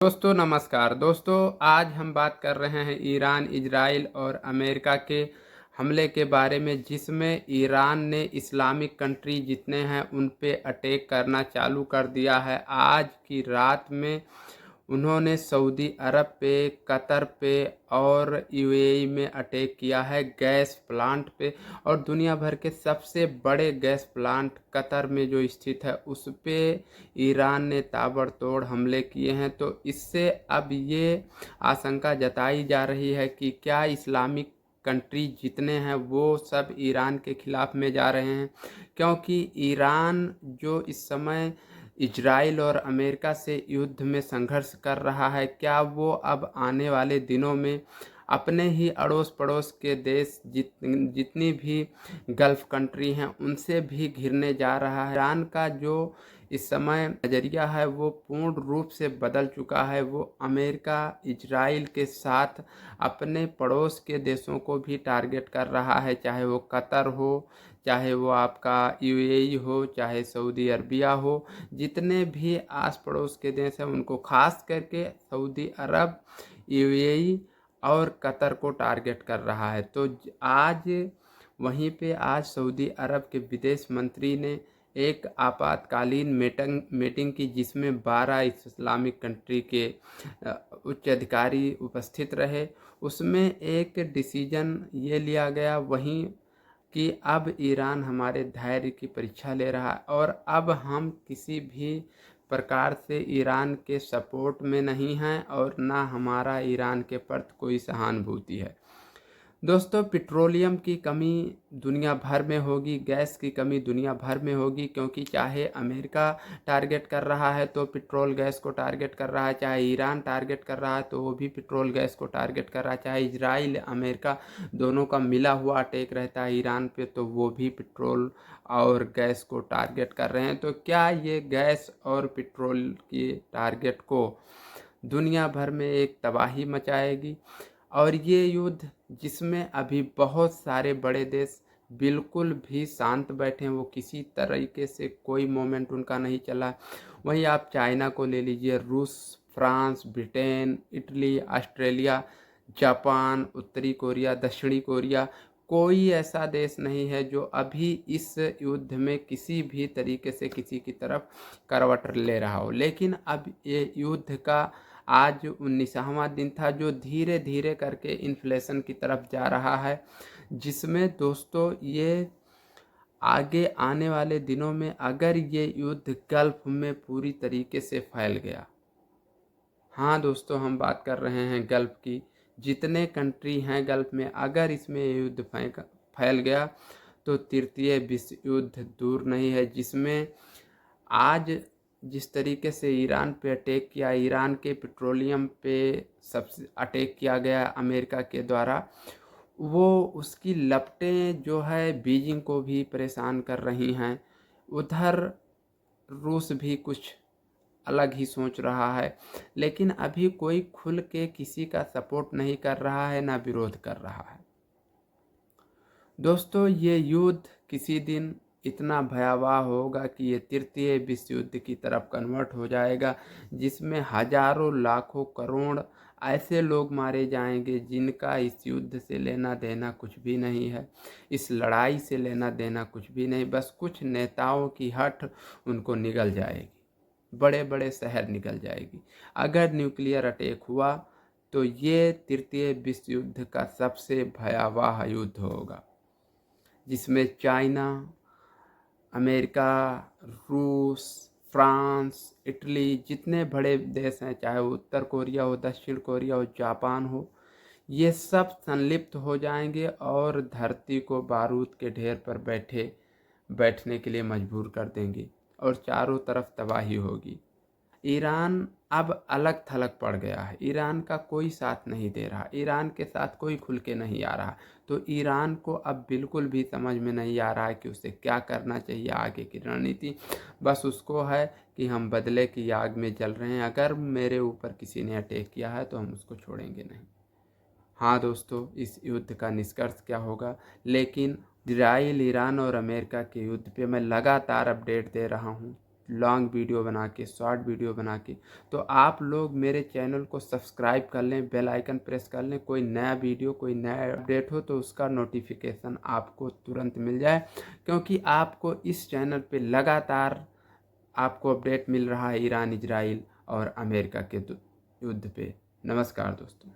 दोस्तों नमस्कार। दोस्तों आज हम बात कर रहे हैं ईरान, इजराइल और अमेरिका के हमले के बारे में, जिसमें ईरान ने इस्लामिक कंट्री जितने हैं उन पे अटैक करना चालू कर दिया है। आज की रात में उन्होंने सऊदी अरब पे, कतर पे और यूएई में अटैक किया है, गैस प्लांट पे। और दुनिया भर के सबसे बड़े गैस प्लांट कतर में जो स्थित है उस पे ईरान ने ताबड़तोड़ हमले किए हैं। तो इससे अब ये आशंका जताई जा रही है कि क्या इस्लामिक कंट्री जितने हैं वो सब ईरान के खिलाफ में जा रहे हैं, क्योंकि ईरान जो इस समय इजराइल और अमेरिका से युद्ध में संघर्ष कर रहा है, क्या वो अब आने वाले दिनों में अपने ही अड़ोस पड़ोस के देश जितनी भी गल्फ कंट्री हैं उनसे भी घिरने जा रहा है। ईरान का जो इस समय नज़रिया है वो पूर्ण रूप से बदल चुका है। वो अमेरिका, इजराइल के साथ अपने पड़ोस के देशों को भी टारगेट कर रहा है, चाहे वो कतर हो, चाहे वो आपका यूएई हो, चाहे सऊदी अरबिया हो। जितने भी आस पड़ोस के देश हैं उनको, खास करके सऊदी अरब, यूएई और कतर को टारगेट कर रहा है। तो आज वहीं पे आज सऊदी अरब के विदेश मंत्री ने एक आपातकालीन मीटिंग की, जिसमें 12 इस्लामिक कंट्री के उच्च अधिकारी उपस्थित रहे। उसमें एक डिसीजन ये लिया गया वहीं कि अब ईरान हमारे धैर्य की परीक्षा ले रहा है और अब हम किसी भी प्रकार से ईरान के सपोर्ट में नहीं हैं और ना हमारा ईरान के प्रति कोई सहानुभूति है। दोस्तों, पेट्रोलियम की कमी दुनिया भर में होगी, गैस की कमी दुनिया भर में होगी, क्योंकि चाहे अमेरिका टारगेट कर रहा है तो पेट्रोल गैस को टारगेट कर रहा है, चाहे ईरान टारगेट कर रहा है तो वो भी पेट्रोल गैस को टारगेट कर रहा है, चाहे इजराइल अमेरिका दोनों का मिला हुआ अटैक रहता है ईरान पे तो वो भी पेट्रोल और गैस को टारगेट कर रहे हैं। तो क्या ये गैस और पेट्रोल के टारगेट को दुनिया भर में एक तबाही मचाएगी? और ये युद्ध जिसमें अभी बहुत सारे बड़े देश बिल्कुल भी शांत बैठे हैं, वो किसी तरीके से कोई मोमेंट उनका नहीं चला। वहीं आप चाइना को ले लीजिए, रूस, France, Britain, Italy, Australia, Japan, उत्तरी कोरिया, दक्षिणी कोरिया, कोई ऐसा देश नहीं है जो अभी इस युद्ध में किसी भी तरीके से किसी की तरफ करवट ले रहा हो। लेकिन अब ये युद्ध का आज 19वां दिन था, जो धीरे धीरे करके इन्फ्लेशन की तरफ जा रहा है, जिसमें दोस्तों ये आगे आने वाले दिनों में अगर ये युद्ध गल्फ में पूरी तरीके से फैल गया, हाँ दोस्तों हम बात कर रहे हैं गल्फ की, जितने कंट्री हैं गल्फ में, अगर इसमें युद्ध फैल गया तो तृतीय विश्व युद्ध दूर नहीं है। जिसमें आज जिस तरीके से ईरान पे अटैक किया, ईरान के पेट्रोलियम पे सबसे अटैक किया गया अमेरिका के द्वारा, वो उसकी लपटें जो है बीजिंग को भी परेशान कर रही हैं। उधर रूस भी कुछ अलग ही सोच रहा है, लेकिन अभी कोई खुल के किसी का सपोर्ट नहीं कर रहा है, ना विरोध कर रहा है। दोस्तों, ये युद्ध किसी दिन इतना भयावह होगा कि ये तृतीय विश्व युद्ध की तरफ कन्वर्ट हो जाएगा, जिसमें हजारों लाखों करोड़ ऐसे लोग मारे जाएंगे जिनका इस युद्ध से लेना देना कुछ भी नहीं है, इस लड़ाई से लेना देना कुछ भी नहीं। बस कुछ नेताओं की हठ उनको निगल जाएगी, बड़े बड़े शहर निकल जाएगी। अगर न्यूक्लियर अटैक हुआ तो ये तृतीय विश्व युद्ध का सबसे भयावह युद्ध होगा, जिसमें चाइना, अमेरिका, रूस, फ्रांस, इटली, जितने बड़े देश हैं, चाहे वो उत्तर कोरिया हो, दक्षिण कोरिया हो, जापान हो, ये सब संलिप्त हो जाएंगे और धरती को बारूद के ढेर पर बैठने के लिए मजबूर कर देंगे और चारों तरफ तबाही होगी। ईरान अब अलग थलग पड़ गया है, ईरान का कोई साथ नहीं दे रहा, ईरान के साथ कोई खुल के नहीं आ रहा। तो ईरान को अब बिल्कुल भी समझ में नहीं आ रहा है कि उसे क्या करना चाहिए, आगे की रणनीति। बस उसको है कि हम बदले की आग में जल रहे हैं, अगर मेरे ऊपर किसी ने अटैक किया है तो हम उसको छोड़ेंगे नहीं। हाँ दोस्तों, इस युद्ध का निष्कर्ष क्या होगा, लेकिन इजराइल, ईरान और अमेरिका के युद्ध पे मैं लगातार अपडेट दे रहा हूँ। लॉन्ग वीडियो बना के, शॉर्ट वीडियो बना के। तो आप लोग मेरे चैनल को सब्सक्राइब कर लें, बेल आइकन प्रेस कर लें, कोई नया वीडियो, कोई नया अपडेट हो तो उसका नोटिफिकेशन आपको तुरंत मिल जाए, क्योंकि आपको इस चैनल पे लगातार आपको अपडेट मिल रहा है ईरान, इजराइल और अमेरिका के युद्ध पे। नमस्कार दोस्तों।